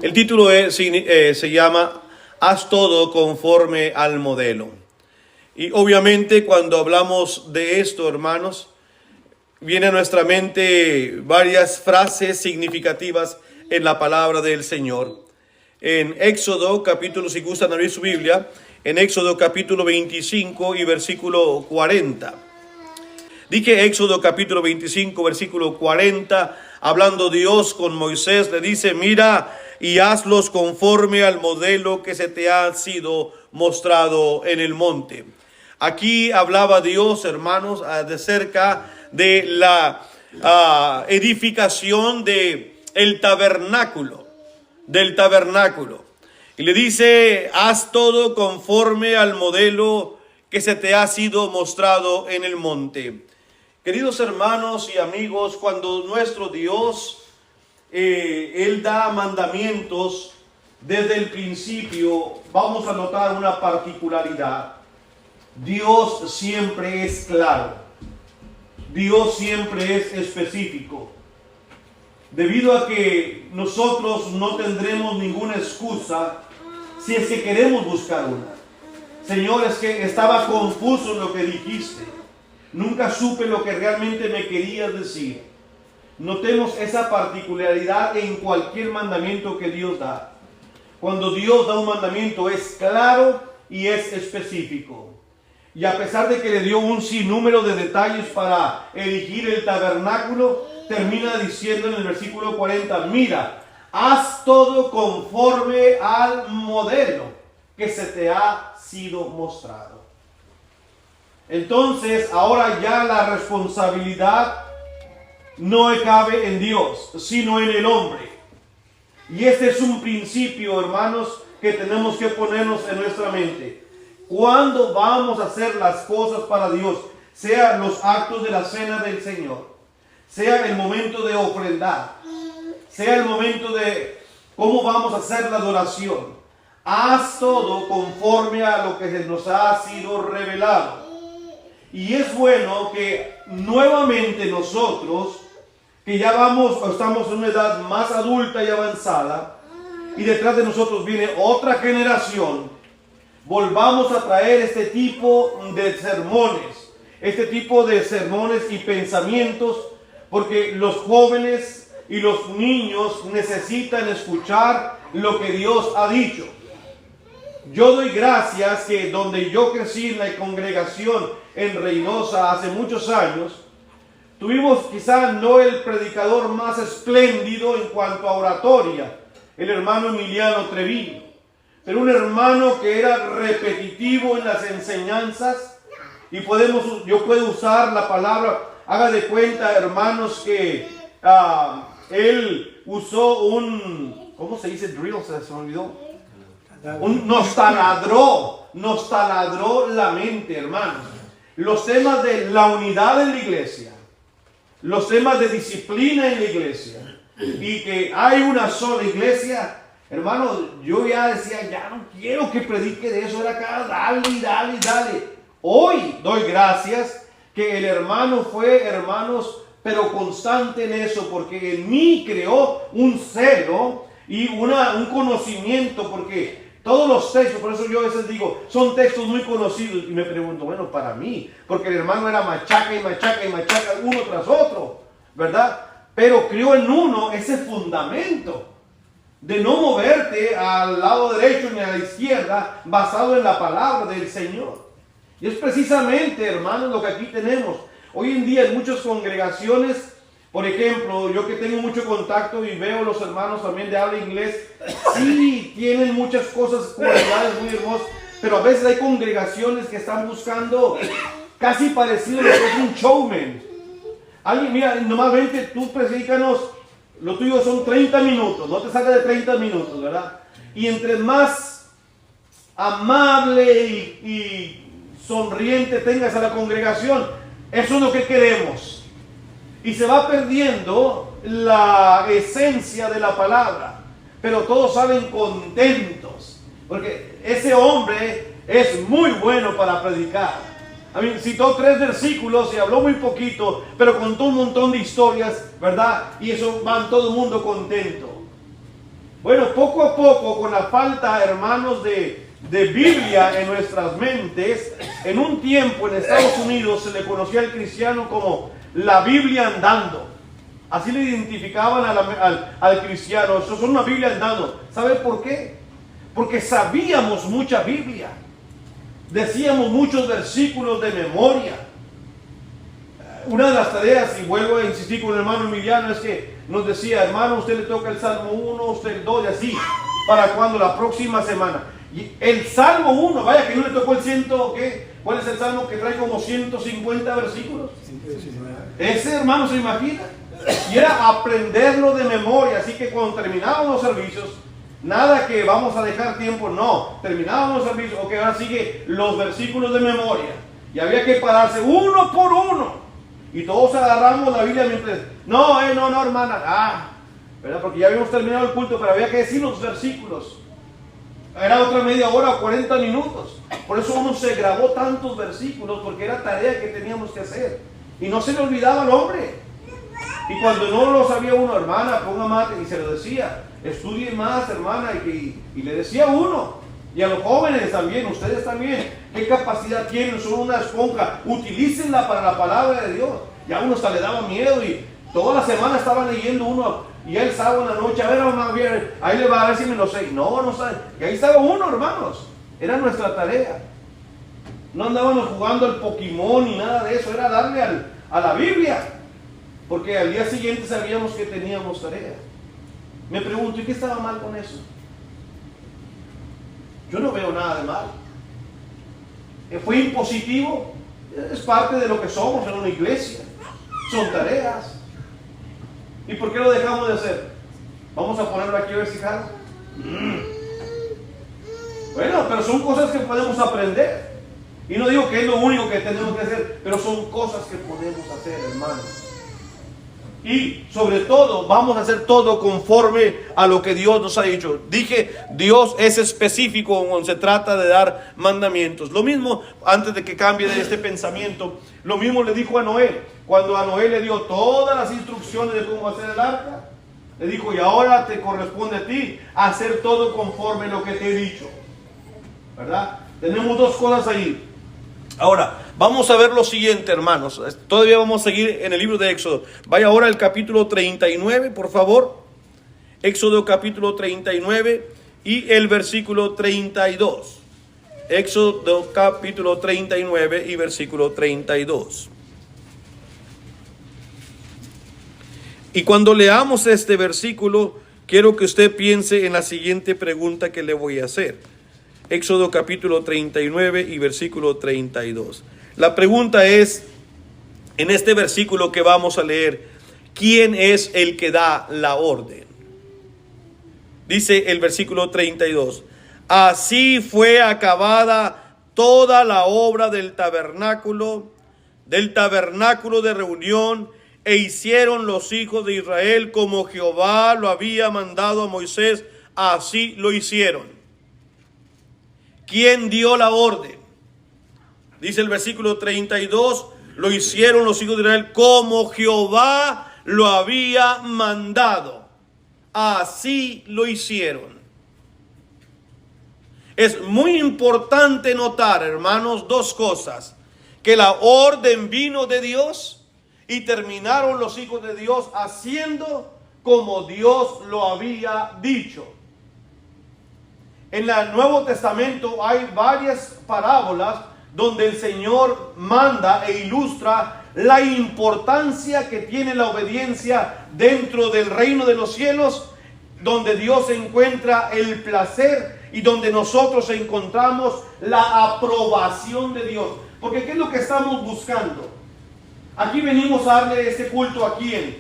El título se llama Haz todo conforme al modelo. Y obviamente cuando hablamos de esto, hermanos, viene a nuestra mente varias frases significativas en la palabra del Señor. En Éxodo capítulo, si gustan abrir su Biblia, en Éxodo capítulo 25 y versículo 40. Dije Éxodo capítulo 25, versículo 40, hablando Dios con Moisés, le dice: mira y hazlos conforme al modelo que se te ha sido mostrado en el monte. Aquí hablaba Dios, hermanos, de cerca de la edificación del tabernáculo. Y le dice: haz todo conforme al modelo que se te ha sido mostrado en el monte. Queridos hermanos y amigos, cuando nuestro Dios, Él da mandamientos desde el principio, vamos a notar una particularidad. Dios siempre es claro. Dios siempre es específico. Debido a que nosotros no tendremos ninguna excusa si es que queremos buscar una. Señor, es que estaba confuso en lo que dijiste. Nunca supe lo que realmente me querías decir. Notemos esa particularidad en cualquier mandamiento que Dios da. Cuando Dios da un mandamiento es claro y es específico. Y a pesar de que le dio un sinnúmero de detalles para erigir el tabernáculo, termina diciendo en el versículo 40, mira, haz todo conforme al modelo que se te ha sido mostrado. Entonces, ahora ya la responsabilidad no cabe en Dios, sino en el hombre. Y este es un principio, hermanos, que tenemos que ponernos en nuestra mente. ¿Cuándo vamos a hacer las cosas para Dios? Sea los actos de la cena del Señor, sea el momento de ofrendar, sea el momento de cómo vamos a hacer la adoración. Haz todo conforme a lo que nos ha sido revelado. Y es bueno que nuevamente nosotros, que ya estamos en una edad más adulta y avanzada, y detrás de nosotros viene otra generación, volvamos a traer este tipo de sermones y pensamientos, porque los jóvenes y los niños necesitan escuchar lo que Dios ha dicho. Yo doy gracias que donde yo crecí en la congregación en Reynosa hace muchos años, tuvimos quizá no el predicador más espléndido en cuanto a oratoria, el hermano Emiliano Treviño, pero un hermano que era repetitivo en las enseñanzas, y yo puedo usar la palabra, haga de cuenta, hermanos, que él usó ¿cómo se dice drill? Se me olvidó. Nos taladró la mente, hermanos. Los temas de la unidad en la iglesia, los temas de disciplina en la iglesia, y que hay una sola iglesia, hermano, yo ya decía, ya no quiero que predique de eso, era acá, dale. Hoy doy gracias que el hermano fue, hermanos, pero constante en eso, porque en mí creó un celo y un conocimiento, porque todos los textos, por eso yo a veces digo, son textos muy conocidos, y me pregunto, bueno, para mí, porque el hermano era machaca, uno tras otro, ¿verdad? Pero crió en uno ese fundamento de no moverte al lado derecho ni a la izquierda, basado en la palabra del Señor. Y es precisamente, hermanos, lo que aquí tenemos. Hoy en día en muchas congregaciones, por ejemplo, yo que tengo mucho contacto y veo los hermanos también de habla inglés, sí tienen muchas cosas, cualidades muy hermosas, pero a veces hay congregaciones que están buscando casi parecido a lo que es un showman. Alguien, mira, normalmente tú predícanos, lo tuyo son 30 minutos, no te salga de 30 minutos, ¿verdad? Y entre más amable y sonriente tengas a la congregación, eso es lo que queremos. Y se va perdiendo la esencia de la palabra, pero todos salen contentos, porque ese hombre es muy bueno para predicar. Citó 3 versículos y habló muy poquito, pero contó un montón de historias, ¿verdad? Y eso van todo el mundo contento. Bueno, poco a poco, con la falta, hermanos, de Biblia en nuestras mentes, en un tiempo en Estados Unidos se le conocía al cristiano como la Biblia andando. Así le identificaban al cristiano. Eso es una Biblia andando. ¿Sabe por qué? Porque sabíamos mucha Biblia. Decíamos muchos versículos de memoria. Una de las tareas, y vuelvo a insistir con el hermano Emiliano, es que nos decía: hermano, usted le toca el Salmo 1, usted el 2 y así. ¿Para cuándo? La próxima semana. Y el Salmo 1, vaya que no le tocó el 100, ¿qué? ¿Cuál es el Salmo que trae como 150 versículos? 119. Ese, hermano, se imagina. Y era aprenderlo de memoria. Así que cuando terminaban los servicios, nada que vamos a dejar tiempo, no. Terminaban los servicios, ok, ahora sigue los versículos de memoria. Y había que pararse uno por uno. Y todos agarramos la Biblia mientras, no, hermana, ¿verdad? Porque ya habíamos terminado el culto, pero había que decir los versículos. Era otra media hora o 40 minutos. Por eso uno se grabó tantos versículos, porque era tarea que teníamos que hacer. Y no se le olvidaba al hombre. Y cuando no lo sabía uno, hermana, ponga mate, y se lo decía, estudie más, hermana, y le decía uno. Y a los jóvenes también, ustedes también, ¿qué capacidad tienen? Son una esponja, utilícenla para la palabra de Dios. Ya uno hasta le daba miedo y toda la semana estaba leyendo uno, y el sábado en la noche, a ver, hermano, bien, ahí le va a ver si me lo sé. No sabe. Y ahí estaba uno, hermanos. Era nuestra tarea. No andábamos jugando al Pokémon ni nada de eso, era darle a la Biblia. Porque al día siguiente sabíamos que teníamos tarea. Me pregunto, ¿y qué estaba mal con eso? Yo no veo nada de mal. ¿Fue impositivo? Es parte de lo que somos en una iglesia. Son tareas. ¿Y por qué lo dejamos de hacer? Vamos a ponerlo aquí a ver si jala. Bueno, pero son cosas que podemos aprender. Y no digo que es lo único que tenemos que hacer, pero son cosas que podemos hacer, hermanos. Y sobre todo, vamos a hacer todo conforme a lo que Dios nos ha dicho. Dije, Dios es específico cuando se trata de dar mandamientos. Lo mismo, antes de que cambie de este pensamiento, lo mismo le dijo a Noé. Cuando a Noé le dio todas las instrucciones de cómo hacer el arca, le dijo: y ahora te corresponde a ti hacer todo conforme a lo que te he dicho. ¿Verdad? Tenemos dos cosas ahí. Ahora, vamos a ver lo siguiente, hermanos. Todavía vamos a seguir en el libro de Éxodo. Vaya ahora al capítulo 39, por favor. Éxodo capítulo 39 y el versículo 32. Éxodo capítulo 39 y versículo 32. Y cuando leamos este versículo, quiero que usted piense en la siguiente pregunta que le voy a hacer. Éxodo capítulo 39 y versículo 32. La pregunta es, en este versículo que vamos a leer, ¿quién es el que da la orden? Dice el versículo 32. Así fue acabada toda la obra del tabernáculo de reunión, e hicieron los hijos de Israel como Jehová lo había mandado a Moisés, así lo hicieron. ¿Quién dio la orden? Dice el versículo 32, lo hicieron los hijos de Israel como Jehová lo había mandado. Así lo hicieron. Es muy importante notar, hermanos, dos cosas. Que la orden vino de Dios y terminaron los hijos de Dios haciendo como Dios lo había dicho. En el Nuevo Testamento hay varias parábolas donde el Señor manda e ilustra la importancia que tiene la obediencia dentro del reino de los cielos, donde Dios encuentra el placer y donde nosotros encontramos la aprobación de Dios. Porque ¿qué es lo que estamos buscando? Aquí venimos a darle este culto a ¿quién?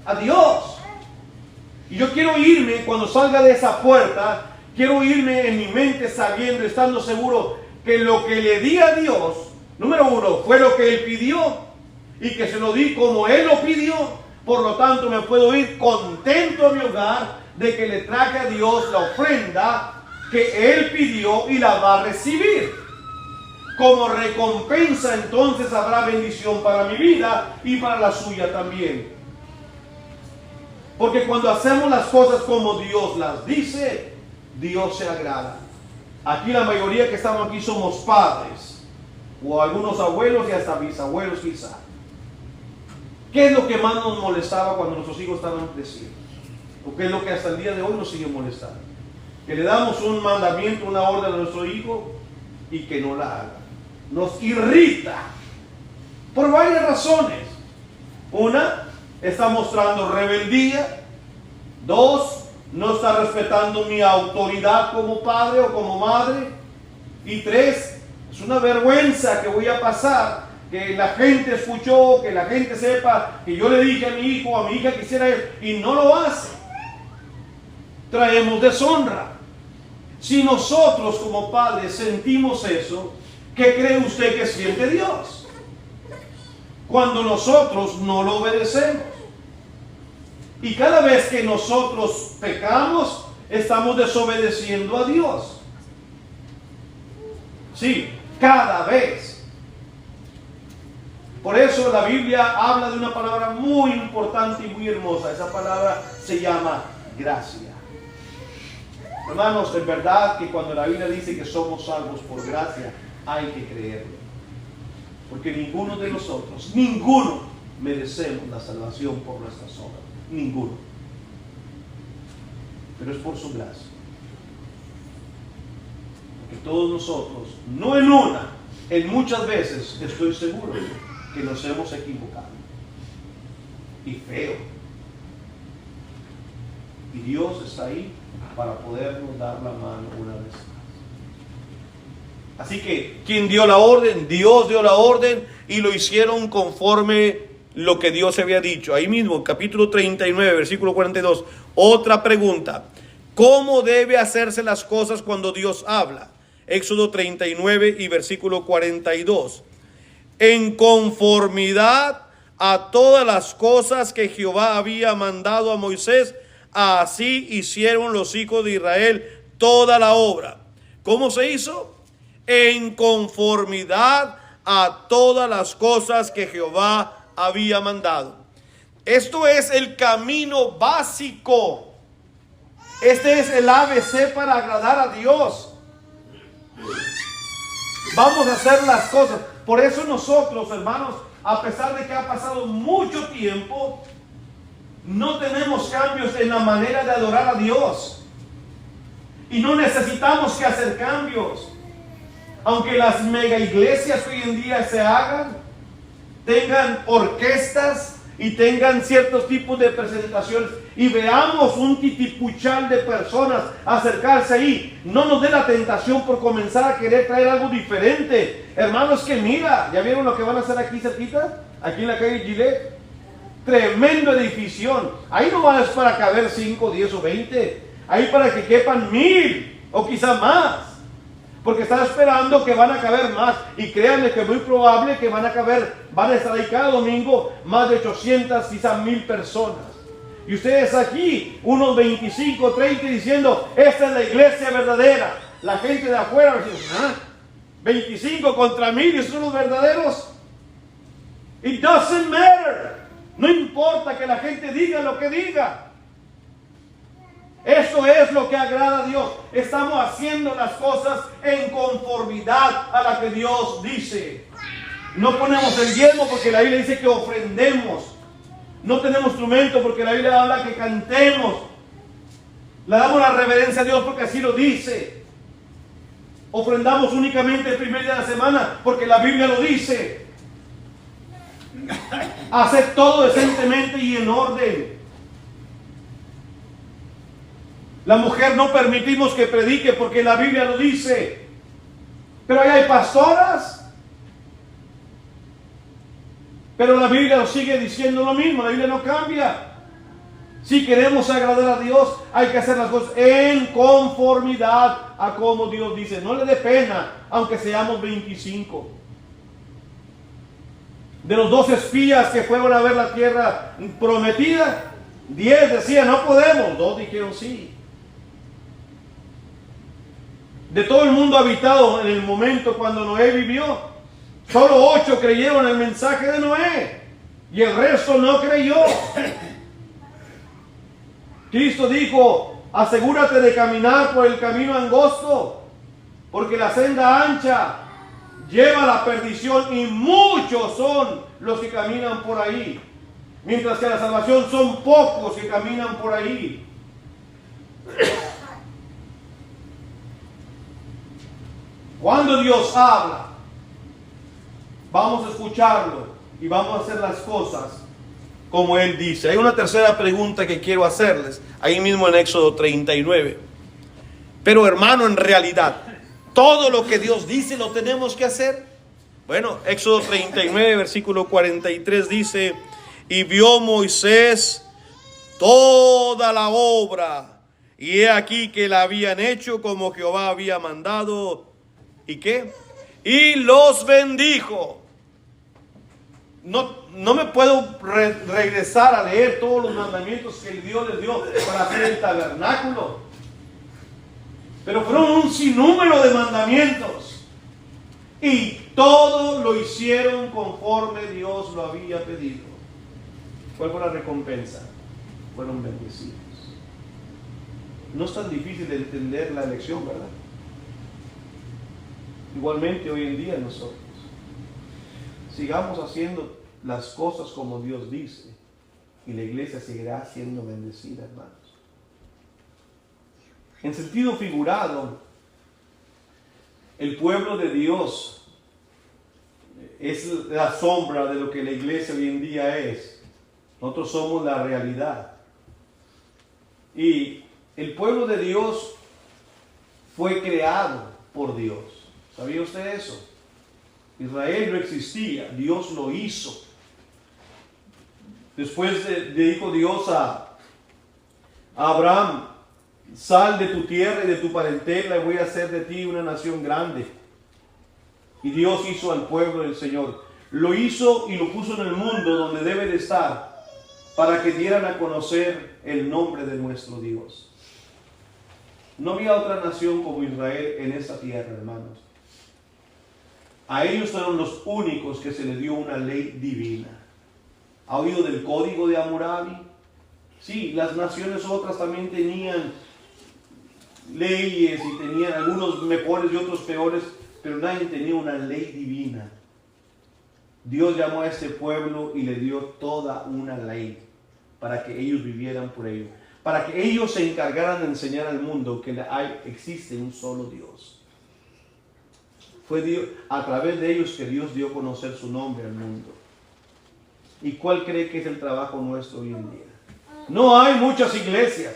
A Dios. Y yo quiero irme cuando salga de esa puerta. Quiero irme en mi mente sabiendo, estando seguro que lo que le di a Dios, número uno, fue lo que Él pidió y que se lo di como Él lo pidió. Por lo tanto, me puedo ir contento a mi hogar de que le traje a Dios la ofrenda que Él pidió y la va a recibir. Como recompensa, entonces habrá bendición para mi vida y para la suya también. Porque cuando hacemos las cosas como Dios las dice, Dios se agrada. Aquí la mayoría que estamos aquí somos padres, o algunos abuelos y hasta bisabuelos quizá. ¿Qué es lo que más nos molestaba cuando nuestros hijos estaban creciendo? ¿O qué es lo que hasta el día de hoy nos sigue molestando? Que le damos un mandamiento, una orden a nuestro hijo y que no la haga. Nos irrita por varias razones. Una, está mostrando rebeldía. Dos, no está respetando mi autoridad como padre o como madre. Y tres, es una vergüenza que voy a pasar, que la gente escuchó, que la gente sepa que yo le dije a mi hijo o a mi hija que hiciera eso y no lo hace. Traemos deshonra. Si nosotros como padres sentimos eso, ¿qué cree usted que siente Dios? Cuando nosotros no lo obedecemos. Y cada vez que nosotros pecamos, estamos desobedeciendo a Dios. Sí, cada vez. Por eso la Biblia habla de una palabra muy importante y muy hermosa. Esa palabra se llama gracia. Hermanos, es verdad que cuando la Biblia dice que somos salvos por gracia, hay que creerlo. Porque ninguno de nosotros, ninguno, merecemos la salvación por nuestras obras. Ninguno. Pero es por su gracia. Porque todos nosotros, no en una, en muchas veces, estoy seguro que nos hemos equivocado. Y feo. Y Dios está ahí para podernos dar la mano una vez más. Así que, ¿quién dio la orden? Dios dio la orden y lo hicieron conforme lo que Dios había dicho. Ahí mismo, capítulo 39, versículo 42. Otra pregunta. ¿Cómo debe hacerse las cosas cuando Dios habla? Éxodo 39 y versículo 42. En conformidad a todas las cosas que Jehová había mandado a Moisés, así hicieron los hijos de Israel toda la obra. ¿Cómo se hizo? En conformidad a todas las cosas que Jehová había mandado. Esto es el camino básico. Este es el ABC para agradar a Dios. Vamos a hacer las cosas. Por eso nosotros, hermanos, a pesar de que ha pasado mucho tiempo, no tenemos cambios en la manera de adorar a Dios. Y no necesitamos que hacer cambios. Aunque las mega iglesias hoy en día se hagan, tengan orquestas y tengan ciertos tipos de presentaciones y veamos un titipuchal de personas acercarse ahí, no nos dé la tentación por comenzar a querer traer algo diferente. Hermanos, que mira, ¿ya vieron lo que van a hacer aquí cerquita? Aquí en la calle Gillette. Tremendo edificio. Ahí no es para caber 5, 10 o 20. Ahí para que quepan 1000 o quizá más. Porque están esperando que van a caber más. Y créanme que es muy probable que van a estar ahí cada domingo más de 800, quizá 1000 personas. Y ustedes aquí, unos 25, 30 diciendo, esta es la iglesia verdadera. La gente de afuera dice, 25 contra 1000, ¿esos son los verdaderos? It doesn't matter. No importa que la gente diga lo que diga. Eso es lo que agrada a Dios. Estamos haciendo las cosas en conformidad a la que Dios dice. No ponemos el diezmo porque la Biblia dice que ofrendemos. No tenemos instrumento porque la Biblia habla que cantemos. Le damos la reverencia a Dios porque así lo dice. Ofrendamos únicamente el primer día de la semana porque la Biblia lo dice. Hacer todo decentemente y en orden. La mujer no permitimos que predique porque la Biblia lo dice. Pero ahí hay pastoras. Pero la Biblia nos sigue diciendo lo mismo. La Biblia no cambia. Si queremos agradar a Dios, hay que hacer las cosas en conformidad a como Dios dice. No le dé pena, aunque seamos 25. De los 2 espías que fueron a ver la tierra prometida, 10 decían no podemos, 2 dijeron sí. De todo el mundo habitado en el momento cuando Noé vivió, solo 8 creyeron el mensaje de Noé y el resto no creyó. Cristo dijo, asegúrate de caminar por el camino angosto, porque la senda ancha lleva a la perdición y muchos son los que caminan por ahí. Mientras que la salvación son pocos que caminan por ahí. Cuando Dios habla, vamos a escucharlo y vamos a hacer las cosas como Él dice. Hay una tercera pregunta que quiero hacerles, ahí mismo en Éxodo 39. Pero hermano, en realidad, ¿todo lo que Dios dice lo tenemos que hacer? Bueno, Éxodo 39, versículo 43 dice, y vio Moisés toda la obra, y he aquí que la habían hecho como Jehová había mandado. ¿Y qué? Y los bendijo. No me puedo regresar a leer todos los mandamientos que Dios les dio para hacer el tabernáculo. Pero fueron un sinnúmero de mandamientos. Y todo lo hicieron conforme Dios lo había pedido. ¿Cuál fue la recompensa? Fueron bendecidos. No es tan difícil de entender la lección, ¿verdad? Igualmente hoy en día nosotros sigamos haciendo las cosas como Dios dice y la iglesia seguirá siendo bendecida, hermanos. En sentido figurado, el pueblo de Dios es la sombra de lo que la iglesia hoy en día es. Nosotros somos la realidad. Y el pueblo de Dios fue creado por Dios. ¿Sabía usted eso? Israel no existía, Dios lo hizo. Después le dijo Dios a Abraham, sal de tu tierra y de tu parentela y voy a hacer de ti una nación grande. Y Dios hizo al pueblo del Señor. Lo hizo y lo puso en el mundo donde debe de estar para que dieran a conocer el nombre de nuestro Dios. No había otra nación como Israel en esta tierra, hermanos. A ellos fueron los únicos que se les dio una ley divina. ¿Ha oído del código de Hammurabi? Sí, las naciones otras también tenían leyes y tenían algunos mejores y otros peores, pero nadie tenía una ley divina. Dios llamó a este pueblo y le dio toda una ley para que ellos vivieran por ello, para que ellos se encargaran de enseñar al mundo que existe un solo Dios. Fue Dios, a través de ellos que Dios dio a conocer su nombre al mundo. ¿Y cuál cree que es el trabajo nuestro hoy en día? No hay muchas iglesias.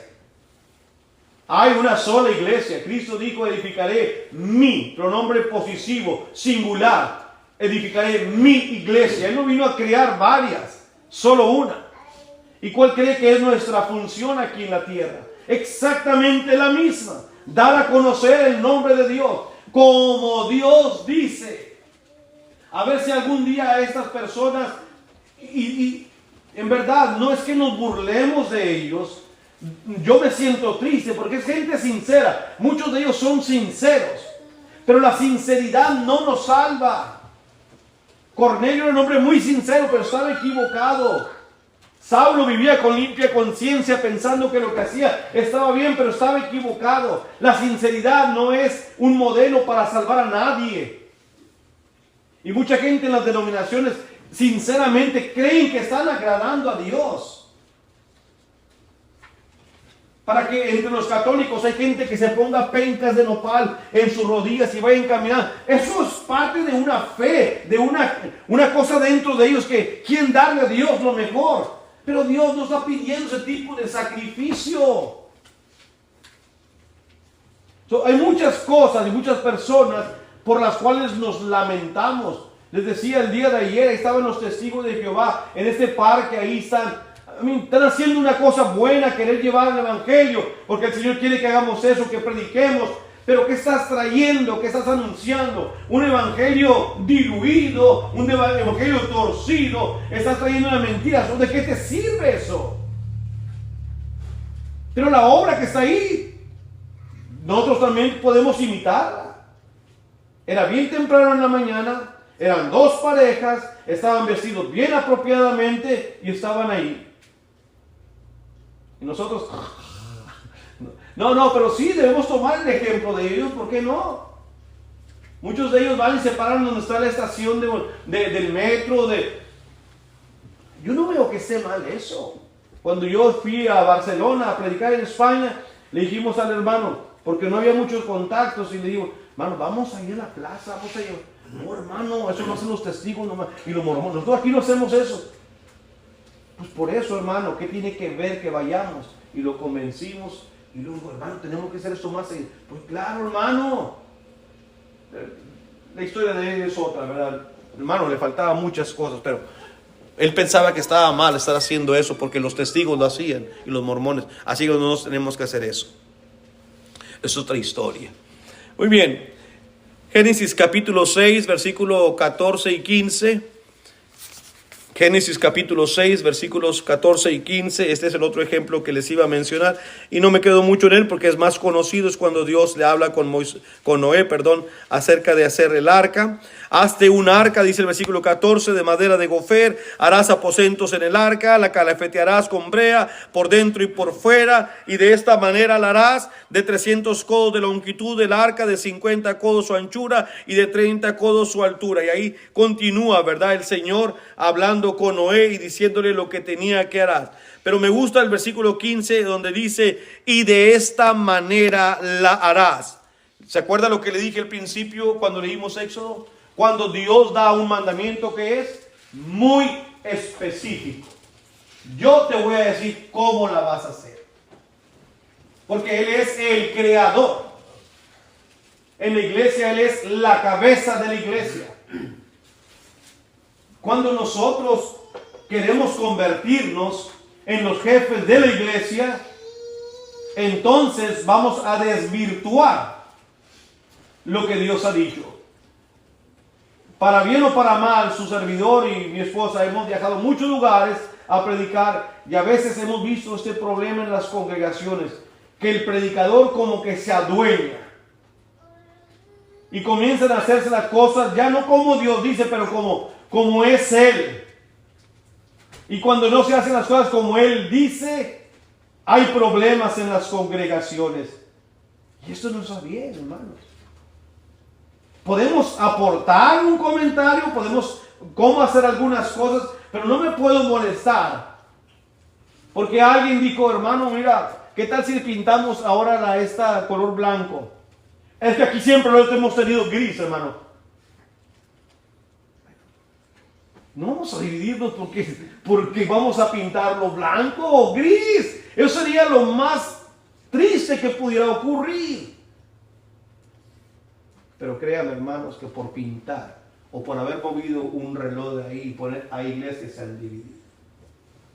Hay una sola iglesia. Cristo dijo, edificaré mi, pronombre posesivo, singular. Edificaré mi iglesia. Él no vino a crear varias, solo una. ¿Y cuál cree que es nuestra función aquí en la tierra? Exactamente la misma. Dar a conocer el nombre de Dios, como Dios dice. A ver si algún día a estas personas, y en verdad no es que nos burlemos de ellos, yo me siento triste porque es gente sincera, muchos de ellos son sinceros, pero la sinceridad no nos salva. Cornelio era un hombre muy sincero, pero estaba equivocado. Saulo vivía con limpia conciencia pensando que lo que hacía estaba bien, pero estaba equivocado. La sinceridad no es un modelo para salvar a nadie. Y mucha gente en las denominaciones sinceramente creen que están agradando a Dios. Para que entre los católicos hay gente que se ponga pencas de nopal en sus rodillas y vayan caminando. Eso es parte de una fe, de una cosa dentro de ellos que quieren darle a Dios lo mejor. Pero Dios no está pidiendo ese tipo de sacrificio. Hay muchas cosas y muchas personas por las cuales nos lamentamos. Les decía el día de ayer, estaban los testigos de Jehová en este parque, ahí están haciendo una cosa buena, querer llevar el evangelio, porque el Señor quiere que hagamos eso, que prediquemos. Pero ¿qué estás trayendo? ¿Qué estás anunciando? Un evangelio diluido, un evangelio torcido. Estás trayendo una mentira. ¿De qué te sirve eso? Pero la obra que está ahí, nosotros también podemos imitarla. Era bien temprano en la mañana, eran dos parejas, estaban vestidos bien apropiadamente y estaban ahí. Y nosotros No, pero sí debemos tomar el ejemplo de ellos, ¿por qué no? Muchos de ellos van y se paran donde está la estación del metro. Yo no veo que esté mal eso. Cuando yo fui a Barcelona a predicar en España, le dijimos al hermano, porque no había muchos contactos, y le digo, hermano, vamos a ir a la plaza, vamos a ir. No, hermano, eso no hacen los testigos nomás, y los mormones. Nosotros aquí no hacemos eso. Pues por eso, hermano, ¿qué tiene que ver que vayamos? Y lo convencimos, y luego, hermano, tenemos que hacer esto más. Pues claro, hermano. La historia de él es otra, ¿verdad? Hermano, le faltaban muchas cosas, pero él pensaba que estaba mal estar haciendo eso porque los testigos lo hacían y los mormones. Así que no tenemos que hacer eso. Es otra historia. Muy bien. Génesis capítulo 6, versículo 14 y 15. Génesis capítulo 6, versículos 14 y 15. Este es el otro ejemplo que les iba a mencionar. Y no me quedo mucho en él porque es más conocido. Es cuando Dios le habla con Noé, acerca de hacer el arca. Hazte un arca, dice el versículo 14, de madera de gofer. Harás aposentos en el arca, la calafetearás con brea por dentro y por fuera. Y de esta manera la harás de 300 codos de longitud del arca, de 50 codos su anchura y de 30 codos su altura. Y ahí continúa, ¿verdad? El Señor hablando con Noé y diciéndole lo que tenía que hacer. Pero me gusta el versículo 15 donde dice, y de esta manera la harás. ¿Se acuerda lo que le dije al principio cuando leímos Éxodo? Cuando Dios da un mandamiento que es muy específico. Yo te voy a decir cómo la vas a hacer. Porque Él es el creador. En la iglesia Él es la cabeza de la iglesia. Cuando nosotros queremos convertirnos en los jefes de la iglesia, entonces vamos a desvirtuar lo que Dios ha dicho. Para bien o para mal, su servidor y mi esposa hemos viajado a muchos lugares a predicar y a veces hemos visto este problema en las congregaciones, que el predicador como que se adueña y comienzan a hacerse las cosas ya no como Dios dice, pero como es Él. Y cuando no se hacen las cosas como Él dice, hay problemas en las congregaciones. Y esto no está bien, hermanos. Podemos aportar un comentario, podemos cómo hacer algunas cosas, pero no me puedo molestar porque alguien dijo, hermano, mira, ¿qué tal si pintamos ahora esta color blanco? Es que aquí siempre lo hemos tenido gris, hermano. No vamos a dividirnos porque vamos a pintarlo blanco o gris. Eso sería lo más triste que pudiera ocurrir. Pero créanme, hermanos, que por pintar o por haber movido un reloj de ahí y poner a iglesias se han dividido.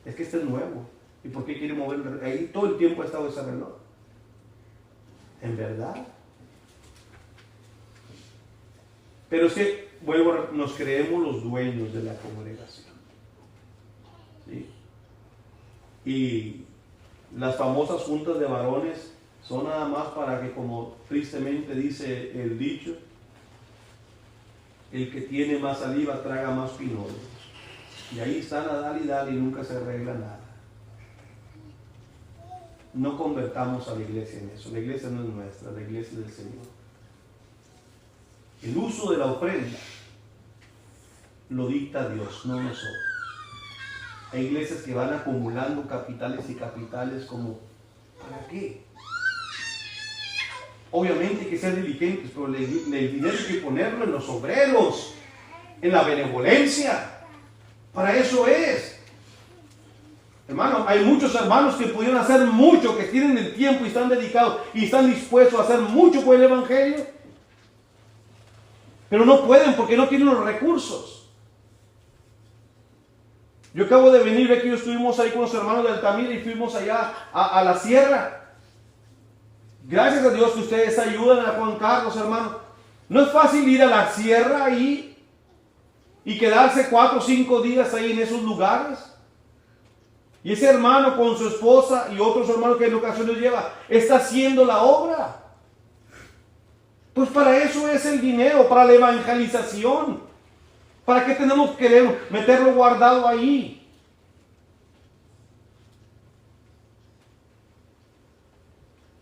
Es que este es nuevo. ¿Y por qué quiere mover el reloj? Ahí todo el tiempo ha estado ese reloj. ¿En verdad? Pero es que, nos creemos los dueños de la congregación. ¿Sí? Y las famosas juntas de varones son nada más para que, como tristemente dice el dicho, el que tiene más saliva traga más pinole. Y ahí están a dar y nunca se arregla nada. No convertamos a la iglesia en eso. La iglesia no es nuestra, la iglesia es del Señor. El uso de la ofrenda lo dicta Dios, no nosotros. Hay iglesias que van acumulando capitales y capitales como, ¿para qué? Obviamente hay que ser diligentes, pero el dinero hay que ponerlo en los obreros, en la benevolencia. Para eso es. Hermano, hay muchos hermanos que pudieron hacer mucho, que tienen el tiempo y están dedicados y están dispuestos a hacer mucho por el evangelio. Pero no pueden porque no tienen los recursos. Yo acabo de venir, ve que yo estuvimos ahí con los hermanos de Altamira y fuimos allá a la sierra. Gracias a Dios que ustedes ayudan a Juan Carlos, hermano. No es fácil ir a la sierra ahí y quedarse 4 o 5 días ahí en esos lugares. Y ese hermano con su esposa y otros hermanos que en ocasiones lleva, está haciendo la obra. Pues para eso es el dinero, para la evangelización. ¿Para qué tenemos que meterlo guardado ahí?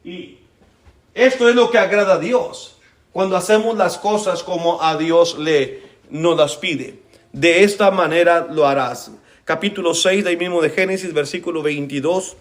Y esto es lo que agrada a Dios, cuando hacemos las cosas como a Dios nos las pide. De esta manera lo harás. Capítulo 6 de ahí mismo de Génesis, versículo 22.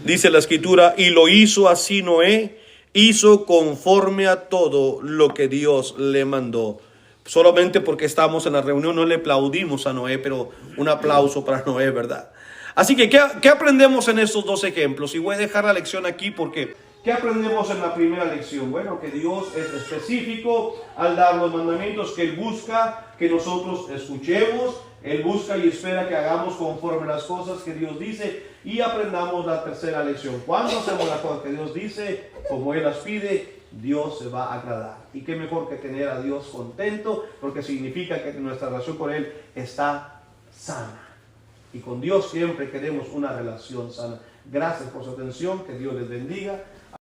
Dice la escritura, y lo hizo así Noé, hizo conforme a todo lo que Dios le mandó. Solamente porque estamos en la reunión no le aplaudimos a Noé, pero un aplauso para Noé, ¿verdad? Así que, ¿qué aprendemos en estos dos ejemplos? Y voy a dejar la lección aquí porque, ¿qué aprendemos en la primera lección? Bueno, que Dios es específico al dar los mandamientos, que Él busca que nosotros escuchemos, Él busca y espera que hagamos conforme las cosas que Dios dice. Y aprendamos la tercera lección. Cuando hacemos las cosas que Dios dice, como Él las pide, Dios se va a agradar. Y qué mejor que tener a Dios contento, porque significa que nuestra relación con Él está sana. Y con Dios siempre queremos una relación sana. Gracias por su atención, que Dios les bendiga.